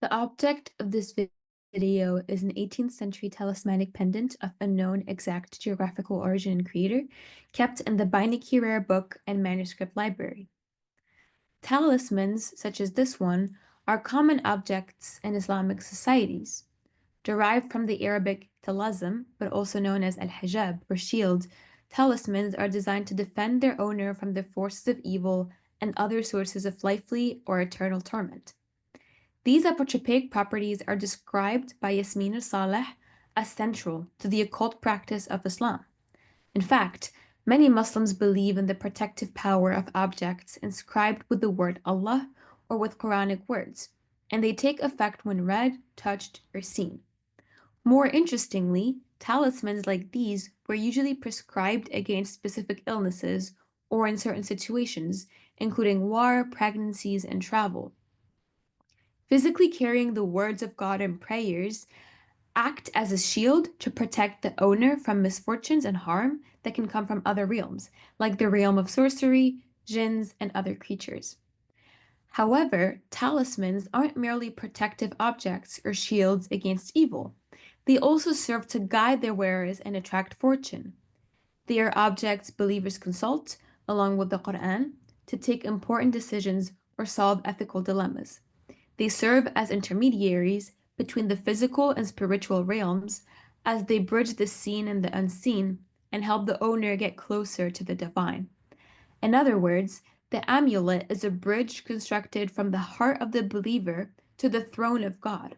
The object of this video is an 18th century talismanic pendant of unknown exact geographical origin and creator, kept in the Beinecke Rare Book and Manuscript Library. Talismans, such as this one, are common objects in Islamic societies. Derived from the Arabic talism, but also known as al-hijab or shield, talismans are designed to defend their owner from the forces of evil and other sources of lively or eternal torment. These apotropaic properties are described by Yasmin Saleh as central to the occult practice of Islam. In fact, many Muslims believe in the protective power of objects inscribed with the word Allah or with Quranic words, and they take effect when read, touched, or seen. More interestingly, talismans like these were usually prescribed against specific illnesses or in certain situations, including war, pregnancies, and travel. Physically carrying the words of God and prayers act as a shield to protect the owner from misfortunes and harm that can come from other realms, like the realm of sorcery, jinns, and other creatures. However, talismans aren't merely protective objects or shields against evil. They also serve to guide their wearers and attract fortune. They are objects believers consult, along with the Quran, to take important decisions or solve ethical dilemmas. They serve as intermediaries between the physical and spiritual realms as they bridge the seen and the unseen and help the owner get closer to the divine. In other words, the amulet is a bridge constructed from the heart of the believer to the throne of God,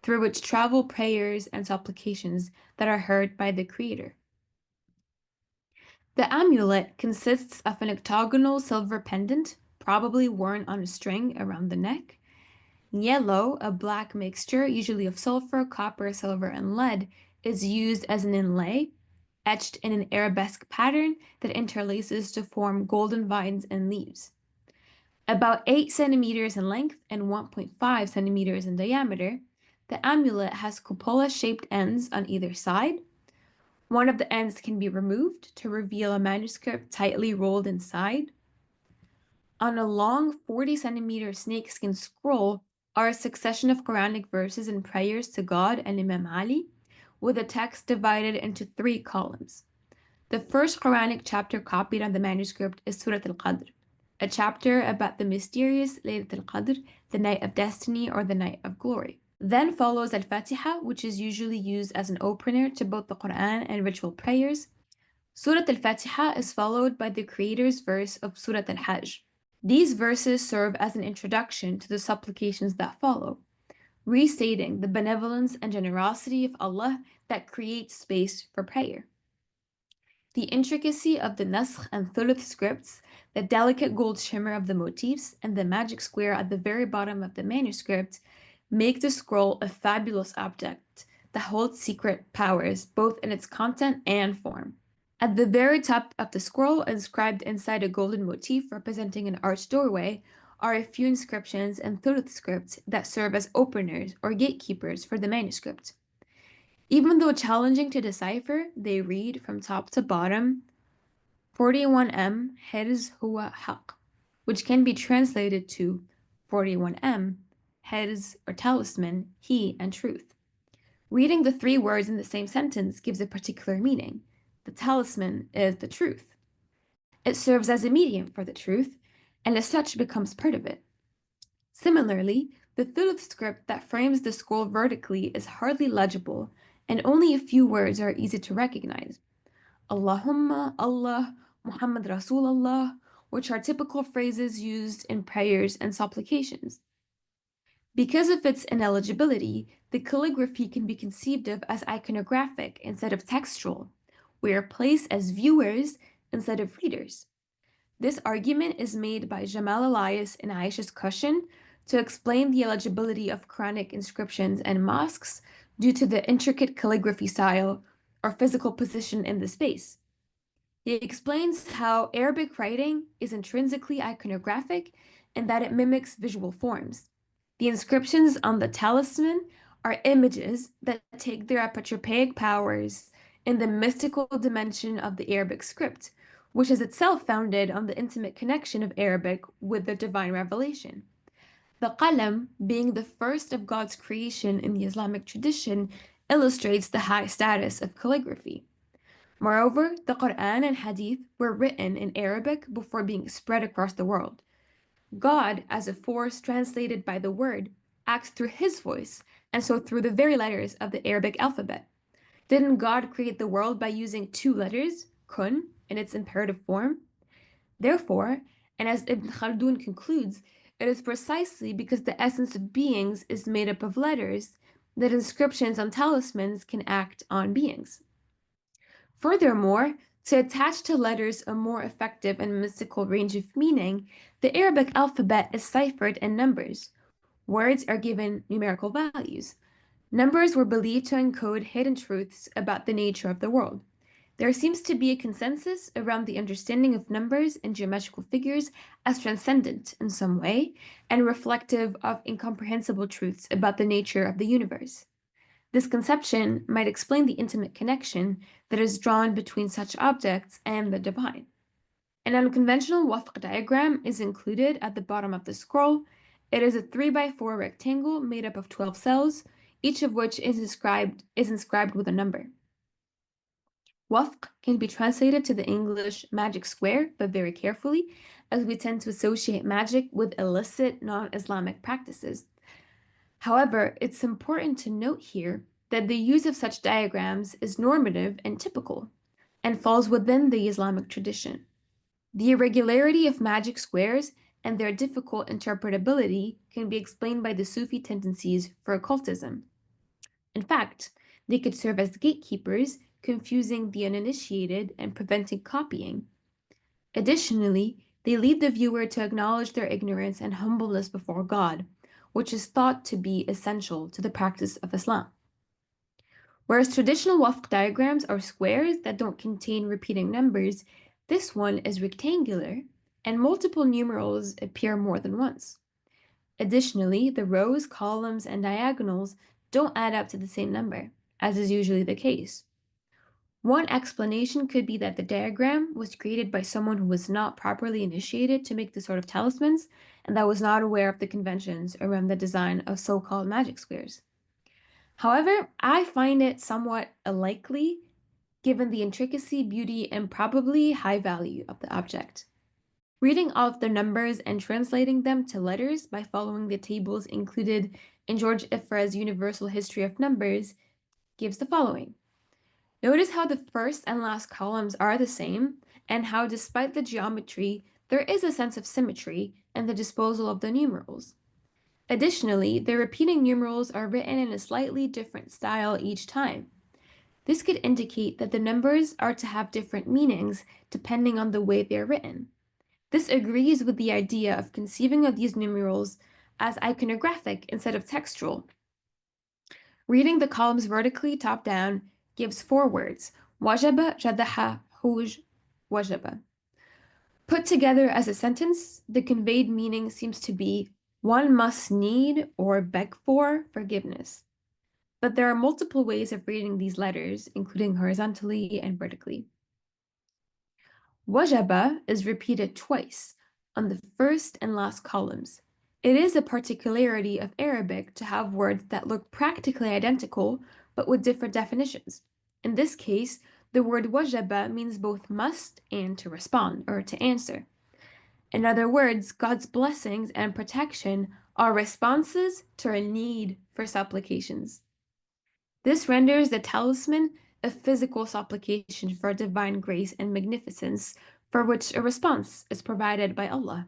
through which travel prayers and supplications that are heard by the Creator. The amulet consists of an octagonal silver pendant, probably worn on a string around the neck. Yellow, a black mixture, usually of sulfur, copper, silver, and lead, is used as an inlay, etched in an arabesque pattern that interlaces to form golden vines and leaves. About 8 centimeters in length and 1.5 centimeters in diameter, the amulet has cupola-shaped ends on either side. One of the ends can be removed to reveal a manuscript tightly rolled inside. On a long 40-centimeter snakeskin scroll are a succession of Quranic verses and prayers to God and Imam Ali, with a text divided into 3 columns. The first Quranic chapter copied on the manuscript is Surah Al-Qadr, a chapter about the mysterious Laylat al-Qadr, the night of destiny or the night of glory. Then follows Al-Fatiha, which is usually used as an opener to both the Quran and ritual prayers. Surah Al-Fatiha is followed by the creator's verse of Surah Al-Hajj. These verses serve as an introduction to the supplications that follow, restating the benevolence and generosity of Allah that creates space for prayer. The intricacy of the naskh and thuluth scripts, the delicate gold shimmer of the motifs, and the magic square at the very bottom of the manuscript make the scroll a fabulous object that holds secret powers both in its content and form. At the very top of the scroll, inscribed inside a golden motif representing an arched doorway, are a few inscriptions in thuluth script that serve as openers or gatekeepers for the manuscript. Even though challenging to decipher, they read from top to bottom 41M Hirz huwa haq, which can be translated to 41M Hirz or talisman, he and truth. Reading the 3 words in the same sentence gives a particular meaning. The talisman is the truth. It serves as a medium for the truth, and as such becomes part of it. Similarly, the thuluth script that frames the scroll vertically is hardly legible, and only a few words are easy to recognize. Allahumma, Allah, Muhammad Rasulullah, which are typical phrases used in prayers and supplications. Because of its ineligibility, the calligraphy can be conceived of as iconographic instead of textual. We are placed as viewers instead of readers. This argument is made by Jamal Elias in Aisha's Cushion to explain the illegibility of Quranic inscriptions and mosques due to the intricate calligraphy style or physical position in the space. He explains how Arabic writing is intrinsically iconographic and that it mimics visual forms. The inscriptions on the talisman are images that take their apotropaic powers in the mystical dimension of the Arabic script, which is itself founded on the intimate connection of Arabic with the divine revelation. The qalam, being the first of God's creation in the Islamic tradition, illustrates the high status of calligraphy. Moreover, the Quran and Hadith were written in Arabic before being spread across the world. God, as a force translated by the word, acts through his voice, and so through the very letters of the Arabic alphabet. Didn't God create the world by using two letters, kun, in its imperative form? Therefore, and as Ibn Khaldun concludes, it is precisely because the essence of beings is made up of letters that inscriptions on talismans can act on beings. Furthermore, to attach to letters a more effective and mystical range of meaning, the Arabic alphabet is ciphered in numbers. Words are given numerical values. Numbers were believed to encode hidden truths about the nature of the world. There seems to be a consensus around the understanding of numbers and geometrical figures as transcendent in some way and reflective of incomprehensible truths about the nature of the universe. This conception might explain the intimate connection that is drawn between such objects and the divine. An unconventional wafq diagram is included at the bottom of the scroll. It is a 3 by 4 rectangle made up of 12 cells, each of which is inscribed with a number. Wafq can be translated to the English magic square, but very carefully, as we tend to associate magic with illicit non-Islamic practices. However, it's important to note here that the use of such diagrams is normative and typical, and falls within the Islamic tradition. The irregularity of magic squares and their difficult interpretability can be explained by the Sufi tendencies for occultism. In fact, they could serve as gatekeepers, confusing the uninitiated and preventing copying. Additionally, they lead the viewer to acknowledge their ignorance and humbleness before God, which is thought to be essential to the practice of Islam. Whereas traditional wafq diagrams are squares that don't contain repeating numbers, this one is rectangular, and multiple numerals appear more than once. Additionally, the rows, columns, and diagonals don't add up to the same number, as is usually the case. One explanation could be that the diagram was created by someone who was not properly initiated to make this sort of talismans, and that was not aware of the conventions around the design of so-called magic squares. However, I find it somewhat unlikely given the intricacy, beauty, and probably high value of the object. Reading off the numbers and translating them to letters by following the tables included in George Ifra's Universal History of Numbers gives the following. Notice how the first and last columns are the same, and how despite the geometry, there is a sense of symmetry in the disposal of the numerals. Additionally, the repeating numerals are written in a slightly different style each time. This could indicate that the numbers are to have different meanings depending on the way they're written. This agrees with the idea of conceiving of these numerals as iconographic instead of textual. Reading the columns vertically top down gives 4 words, wajaba, jadaha, huj, wajaba. Put together as a sentence, the conveyed meaning seems to be one must need or beg for forgiveness. But there are multiple ways of reading these letters, including horizontally and vertically. Wajaba is repeated twice on the first and last columns. It is a particularity of Arabic to have words that look practically identical but with different definitions. In this case, the word wajaba means both must and to respond or to answer. In other words, God's blessings and protection are responses to our need for supplications. This renders the talisman a physical supplication for divine grace and magnificence, for which a response is provided by Allah.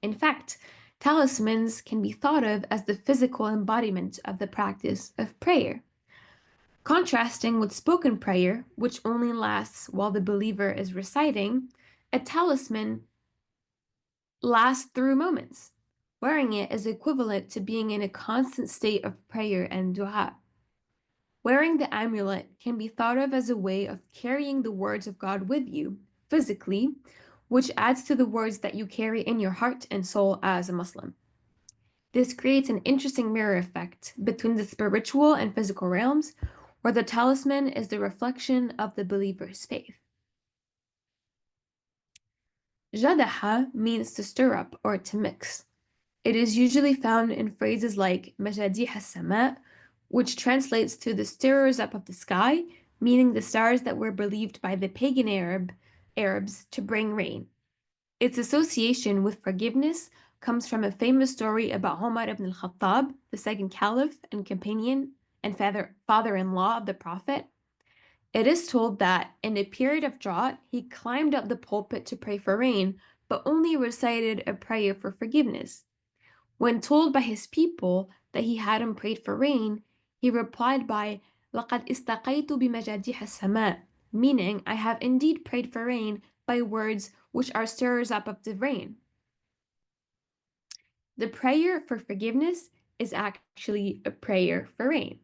In fact, talismans can be thought of as the physical embodiment of the practice of prayer. Contrasting with spoken prayer, which only lasts while the believer is reciting, a talisman lasts through moments. Wearing it is equivalent to being in a constant state of prayer and dua. Wearing the amulet can be thought of as a way of carrying the words of God with you, physically, which adds to the words that you carry in your heart and soul as a Muslim. This creates an interesting mirror effect between the spiritual and physical realms, where the talisman is the reflection of the believer's faith. Jadaha means to stir up or to mix. It is usually found in phrases like مجاديح السماء, which translates to the stirrers up of the sky, meaning the stars that were believed by the pagan Arabs to bring rain. Its association with forgiveness comes from a famous story about Omar ibn al-Khattab, the second caliph and companion and father-in-law of the Prophet. It is told that in a period of drought, he climbed up the pulpit to pray for rain, but only recited a prayer for forgiveness. When told by his people that he hadn't prayed for rain, he replied by لَقَدْ اسْتَقَيْتُ بِمَجَادِحِ السَّمَاءِ, meaning I have indeed prayed for rain by words which are stirrers up of the rain. The prayer for forgiveness is actually a prayer for rain.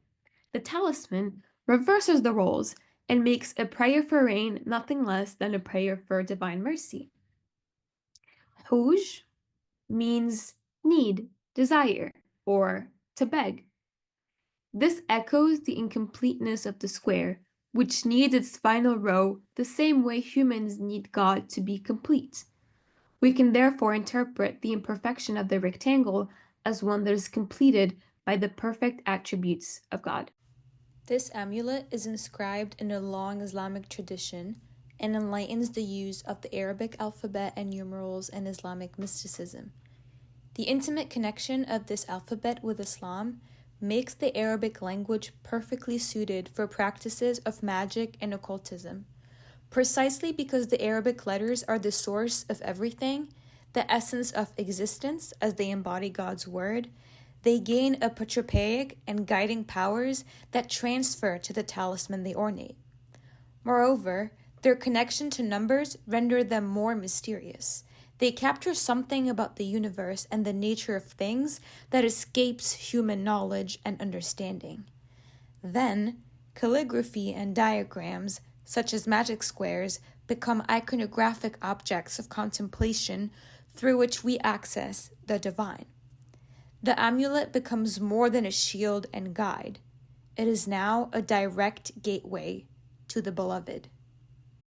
The talisman reverses the roles and makes a prayer for rain nothing less than a prayer for divine mercy. Houj means need, desire, or to beg. This echoes the incompleteness of the square, which needs its final row the same way humans need God to be complete. We can therefore interpret the imperfection of the rectangle as one that is completed by the perfect attributes of God. This amulet is inscribed in a long Islamic tradition and enlightens the use of the Arabic alphabet and numerals in Islamic mysticism. The intimate connection of this alphabet with Islam makes the Arabic language perfectly suited for practices of magic and occultism. Precisely because the Arabic letters are the source of everything, the essence of existence as they embody God's word, they gain apotropaic and guiding powers that transfer to the talisman they ornate. Moreover, their connection to numbers render them more mysterious. They capture something about the universe and the nature of things that escapes human knowledge and understanding. Then, calligraphy and diagrams, such as magic squares, become iconographic objects of contemplation through which we access the divine. The amulet becomes more than a shield and guide. It is now a direct gateway to the beloved.